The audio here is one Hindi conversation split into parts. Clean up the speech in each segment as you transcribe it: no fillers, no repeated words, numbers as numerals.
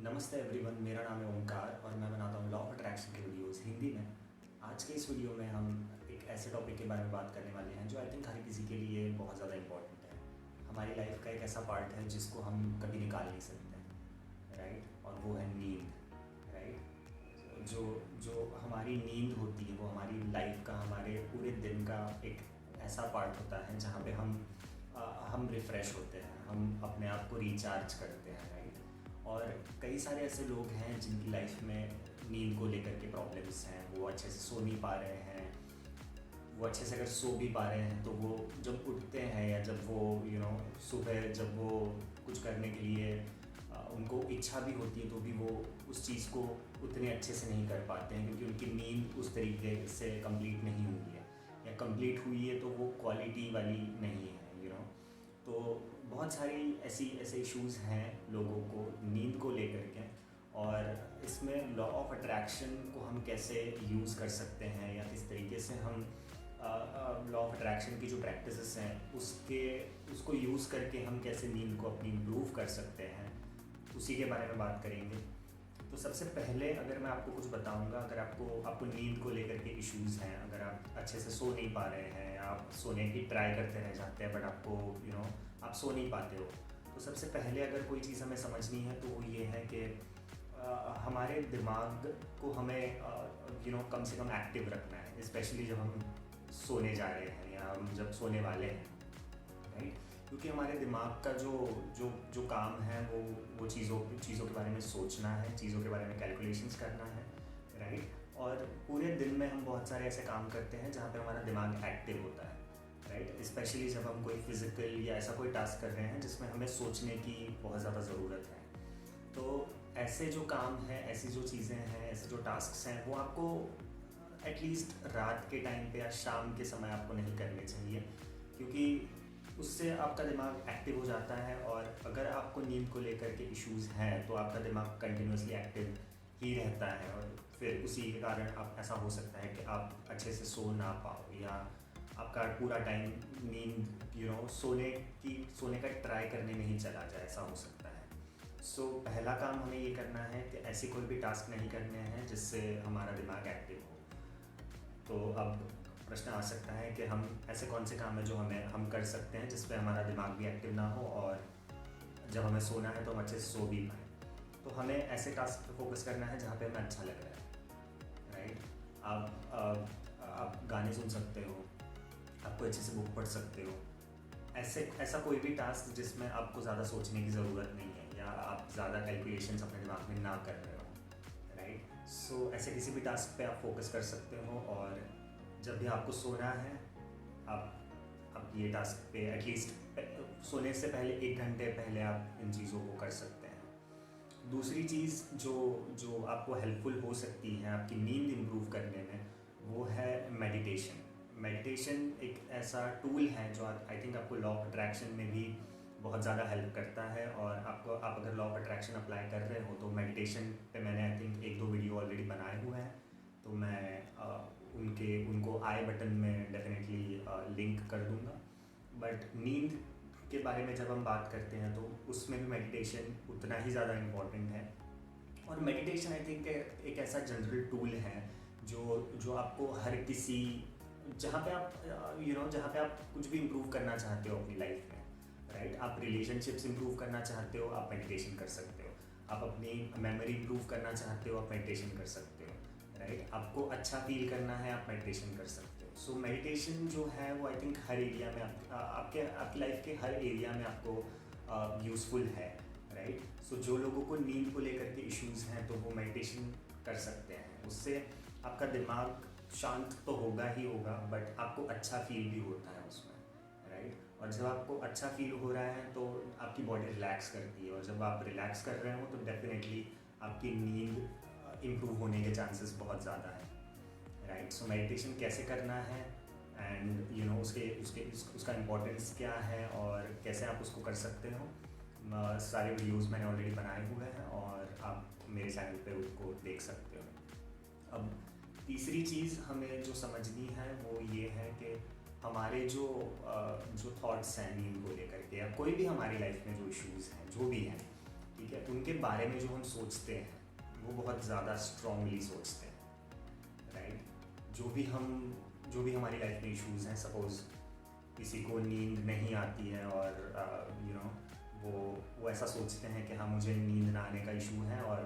नमस्ते एवरीवन, मेरा नाम है ओमकार और मैं बनाता हूँ लॉ ऑफ अट्रैक्शन के वीडियोस हिंदी में। आज के इस वीडियो में हम एक ऐसे टॉपिक के बारे में बात करने वाले हैं जो आई थिंक हर किसी के लिए बहुत ज़्यादा इम्पोर्टेंट है। हमारी लाइफ का एक ऐसा पार्ट है जिसको हम कभी निकाल नहीं सकते, राइट? और वो है नींद, राइट? जो जो हमारी नींद होती है वो हमारी लाइफ का, हमारे पूरे दिन का एक ऐसा पार्ट होता है जहाँ पे हम रिफ़्रेश होते हैं, हम अपने आप को रिचार्ज करते हैं, राइट? और कई सारे ऐसे लोग हैं जिनकी लाइफ में नींद को लेकर के प्रॉब्लम्स हैं। वो अच्छे से सो नहीं पा रहे हैं। वो अच्छे से अगर सो भी पा रहे हैं तो वो जब उठते हैं या जब वो सुबह जब वो कुछ करने के लिए उनको इच्छा भी होती है तो भी वो उस चीज़ को उतने अच्छे से नहीं कर पाते हैं, क्योंकि उनकी नींद उस तरीके से कंप्लीट नहीं हुई है, या कंप्लीट हुई है तो वो क्वालिटी वाली नहीं है। तो बहुत सारी ऐसे इश्यूज़ हैं लोगों को नींद को लेकर के, और इसमें लॉ ऑफ अट्रैक्शन को हम कैसे यूज़ कर सकते हैं या किस तरीके से हम लॉ ऑफ अट्रैक्शन की जो प्रैक्टिसेस हैं उसको यूज़ करके हम कैसे नींद को अपनी इम्प्रूव कर सकते हैं, उसी के बारे में बात करेंगे। तो सबसे पहले अगर मैं आपको कुछ बताऊंगा, अगर आपको नींद को लेकर के इश्यूज़ हैं, अगर आप अच्छे से सो नहीं पा रहे हैं, आप सोने की ट्राई करते रह जाते हैं बट आपको आप सो नहीं पाते हो, तो सबसे पहले अगर कोई चीज़ हमें समझनी है तो वो ये है कि हमारे दिमाग को हमें कम से कम एक्टिव रखना है, स्पेशली जब हम सोने जा रहे हैं या हम जब सोने वाले हैं, राइट? क्योंकि हमारे दिमाग का जो जो जो काम है वो चीज़ों के बारे में सोचना है, चीज़ों के बारे में कैलकुलेशंस करना है, राइट? और पूरे दिन में हम बहुत सारे ऐसे काम करते हैं जहाँ पे हमारा दिमाग एक्टिव होता है, राइट? स्पेशली जब हम कोई फिज़िकल या ऐसा कोई टास्क कर रहे हैं जिसमें हमें सोचने की बहुत ज़्यादा ज़रूरत है। तो ऐसे जो काम हैं, ऐसी जो चीज़ें हैं, ऐसे जो टास्क्स हैं, वो आपको एटलीस्ट रात के टाइम पे या शाम के समय आपको नहीं करने चाहिए, क्योंकि उससे आपका दिमाग एक्टिव हो जाता है। और अगर आपको नींद को लेकर के इश्यूज़ हैं तो आपका दिमाग कंटिन्यूसली एक्टिव ही रहता है, और फिर उसी के कारण आप ऐसा हो सकता है कि आप अच्छे से सो ना पाओ, या आपका पूरा टाइम नींद सोने का ट्राई करने में ही चला जाए, ऐसा हो सकता है। सो पहला काम हमें ये करना है कि ऐसे कोई भी टास्क नहीं करने हैं जिससे हमारा दिमाग एक्टिव हो। तो अब प्रश्न आ सकता है कि हम ऐसे कौन से काम हैं जो हम कर सकते हैं जिस पे हमारा दिमाग भी एक्टिव ना हो, और जब हमें सोना है तो हम अच्छे से सो भी पाएँ। तो हमें ऐसे टास्क पे फोकस करना है जहाँ पे हमें अच्छा लग रहा है, राइट? आप गाने सुन सकते हो, आप कोई अच्छे से बुक पढ़ सकते हो, ऐसा कोई भी टास्क जिसमें आपको ज़्यादा सोचने की ज़रूरत नहीं है या आप ज़्यादा कैलकुलेशंस अपने दिमाग में ना कर रहे हो, राइट? सो ऐसे किसी भी टास्क पे आप फोकस कर सकते हो, और जब भी आपको सोना है आप ये टास्क पे एटलीस्ट सोने से पहले 1 घंटे पहले आप इन चीज़ों को कर सकते हैं। दूसरी चीज़ जो आपको हेल्पफुल हो सकती है आपकी नींद इम्प्रूव करने में, वो है मेडिटेशन। मेडिटेशन एक ऐसा टूल है जो आई थिंक आपको लॉ ऑफ अट्रैक्शन में भी बहुत ज़्यादा हेल्प करता है। और आप अगर लॉ ऑफ अट्रैक्शन अप्लाई कर रहे हो तो मेडिटेशन पे मैंने आई थिंक 1-2 वीडियो ऑलरेडी बनाए हुए हैं, तो मैं उनको आई बटन में डेफिनेटली लिंक कर दूंगा। बट नींद के बारे में जब हम बात करते हैं तो उसमें भी मेडिटेशन उतना ही ज़्यादा इम्पॉर्टेंट है। और मेडिटेशन आई थिंक एक ऐसा जनरल टूल है जो आपको हर किसी जहाँ पे आप कुछ भी इम्प्रूव करना चाहते हो अपनी लाइफ में, राइट? आप रिलेशनशिप्स इम्प्रूव करना चाहते हो, आप मेडिटेशन कर सकते हो। आप अपनी मेमोरी इम्प्रूव करना चाहते हो, आप मेडिटेशन कर सकते हो, राइट? आपको अच्छा फील करना है, आप मेडिटेशन कर सकते हो। सो मेडिटेशन जो है वो आई थिंक हर एरिया में आपकी लाइफ के हर एरिया में आपको यूज़फुल है, राइट? सो जो लोगों को नींद को लेकर के इश्यूज़ हैं तो वो मेडिटेशन कर सकते हैं। उससे आपका दिमाग शांत तो होगा ही होगा, बट आपको अच्छा फील भी होता है उसमें, राइट? और जब आपको अच्छा फील हो रहा है तो आपकी बॉडी रिलैक्स करती है, और जब आप रिलैक्स कर रहे हो तो डेफिनेटली आपकी नींद इम्प्रूव होने के चांसेस बहुत ज़्यादा है, राइट? सो मेडिटेशन कैसे करना है एंड उसका इम्पोर्टेंस क्या है और कैसे आप उसको कर सकते हो, सारे वीडियोस मैंने ऑलरेडी बनाए हुए हैं और आप मेरे चैनल पे उसको देख सकते हो। अब तीसरी चीज़ हमें जो समझनी है वो ये है कि हमारे जो थॉट्स हैं नींद को लेकर के, या कोई भी हमारी लाइफ में जो इश्यूज़ हैं जो भी हैं, ठीक है, उनके बारे में जो हम सोचते हैं वो बहुत ज़्यादा स्ट्रांगली सोचते हैं, राइट। जो भी हमारी लाइफ में इश्यूज़ हैं, सपोज़ किसी को नींद नहीं आती है और वो ऐसा सोचते हैं कि हाँ मुझे नींद ना आने का इशू है और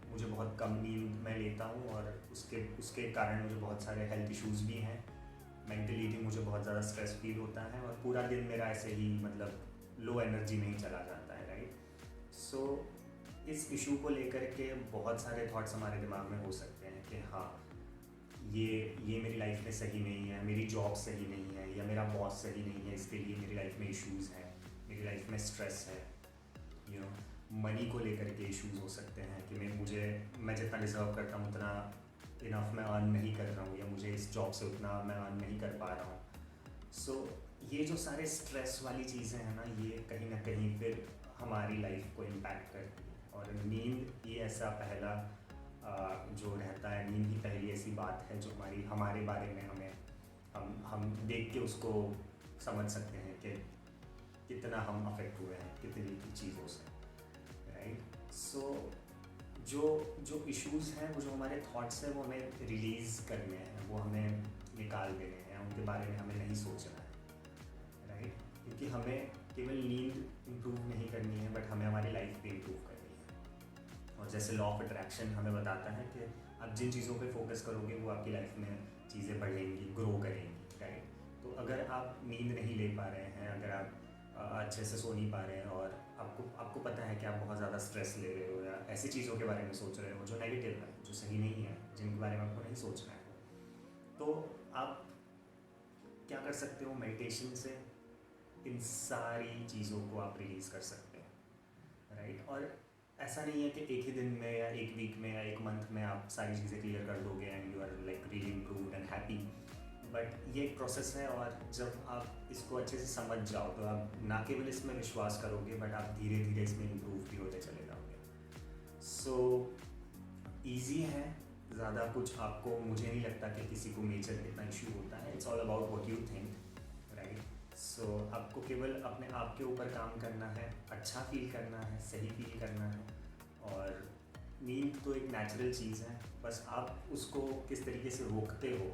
मुझे बहुत कम नींद मैं लेता हूँ और उसके कारण मुझे बहुत सारे हेल्थ इश्यूज़ भी हैं, मेंटली भी मुझे बहुत ज़्यादा स्ट्रेस फील होता है और पूरा दिन मेरा ऐसे ही मतलब लो एनर्जी में ही चला जाता है, राइट। सो इस इशू को लेकर के बहुत सारे थॉट्स हमारे दिमाग में हो सकते हैं कि हाँ ये मेरी लाइफ में सही नहीं है, मेरी जॉब सही नहीं है, या मेरा बॉस सही नहीं है, इसके लिए मेरी लाइफ में इश्यूज़ हैं, मेरी लाइफ में स्ट्रेस है, मनी को लेकर के इश्यूज़ हो सकते हैं कि मैं जितना डिज़र्व करता हूँ उतना इनफ मैं अर्न नहीं कर रहा हूँ, या मुझे इस जॉब से उतना मैं अर्न नहीं कर पा रहा हूँ। सो ये जो सारे स्ट्रेस वाली चीज़ें हैं ना, ये कहीं ना कहीं फिर हमारी लाइफ को इम्पैक्ट करती है। और नींद ये ऐसा पहला जो रहता है, नींद ही पहली ऐसी बात है जो हमारे बारे में हम देख के उसको समझ सकते हैं कि कितना हम अफेक्ट हुए हैं कितनी चीज़ों से, राइट। सो जो इश्यूज़ हैं, वो जो हमारे थॉट्स हैं, वो हमें रिलीज़ करने हैं, वो हमें निकाल देने हैं, उनके बारे में हमें नहीं सोचना है, राइट। क्योंकि हमें केवल नींद इम्प्रूव नहीं करनी है, बट हमें हमारी लाइफ भी इम्प्रूव करनी है। और जैसे लॉ ऑफ अट्रैक्शन हमें बताता है कि आप जिन चीज़ों पे फोकस करोगे वो आपकी लाइफ में चीज़ें बढ़ेंगी, ग्रो करेंगी, राइट। तो अगर आप नींद नहीं ले पा रहे हैं, अगर आप अच्छे से सो नहीं पा रहे हैं और आपको पता है कि आप बहुत ज़्यादा स्ट्रेस ले रहे हो या ऐसी चीज़ों के बारे में सोच रहे हो जो नेगेटिव है, जो सही नहीं है, जिनके बारे में आपको नहीं सोचना है, तो आप क्या कर सकते हो, मेडिटेशन से इन सारी चीज़ों को आप रिलीज़ कर सकते हैं, राइट। और ऐसा नहीं है कि एक ही दिन में या एक वीक में या एक मंथ में आप सारी चीज़ें क्लियर कर दोगे and you are like really improved and happy, but ये एक प्रोसेस है। और जब आप इसको अच्छे से समझ जाओ तो आप ना केवल इसमें विश्वास करोगे, बट आप धीरे धीरे इसमें इम्प्रूव भी होते चले जाओगे। सो ईजी है, ज़्यादा कुछ आपको, मुझे नहीं लगता कि किसी को मेजर इतना इशू होता है। It's all about what you think, right. So आपको केवल अपने आप के ऊपर काम करना है, अच्छा फील करना है, सही फील करना है। और नींद तो एक नेचुरल चीज़ है, बस आप उसको किस तरीके से रोकते हो,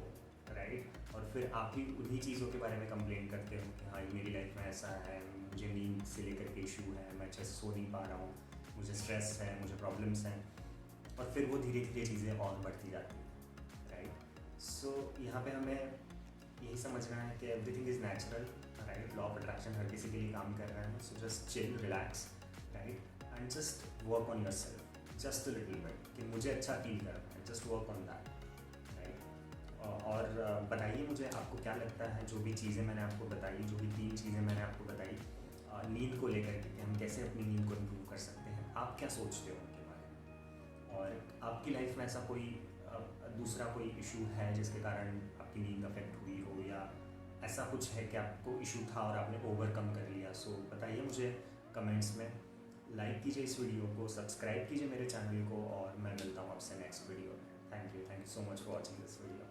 राइट। और फिर आप ही उन्हीं चीज़ों के बारे में कंप्लेन करते हो कि हाँ ये मेरी लाइफ में ऐसा है, मुझे नींद से लेकर के इशू है, मैं अच्छे से सो नहीं पा रहा हूँ, मुझे स्ट्रेस है, मुझे प्रॉब्लम्स हैं, और फिर वो धीरे धीरे चीज़ें और बढ़ती जाती हैं, राइट। सो यहाँ पे हमें यही समझना है कि everything is natural, right. Law of attraction हर किसी के लिए काम कर रहा है। So just chill, relax, right, and just work on yourself just a little bit, कि मुझे अच्छा फील करना है, just work on that, right. और बताइए मुझे आपको क्या लगता है, जो भी चीज़ें मैंने आपको बताई, जो भी 3 चीज़ें मैंने आपको बताई नींद को लेकर के, हम कैसे अपनी नींद को इम्प्रूव कर सकते हैं, आप क्या सोचते हो उनके बारे में। और आपकी लाइफ में ऐसा कोई दूसरा कोई इशू है जिसके कारण आपकी नींद अफेक्ट हुई हो, या ऐसा कुछ है कि आपको इशू था और आपने ओवरकम कर लिया। सो बताइए मुझे कमेंट्स में। लाइक कीजिए इस वीडियो को, सब्सक्राइब कीजिए मेरे चैनल को, और मैं मिलता हूँ आपसे नेक्स्ट वीडियो में। Thank you so much for watching this video.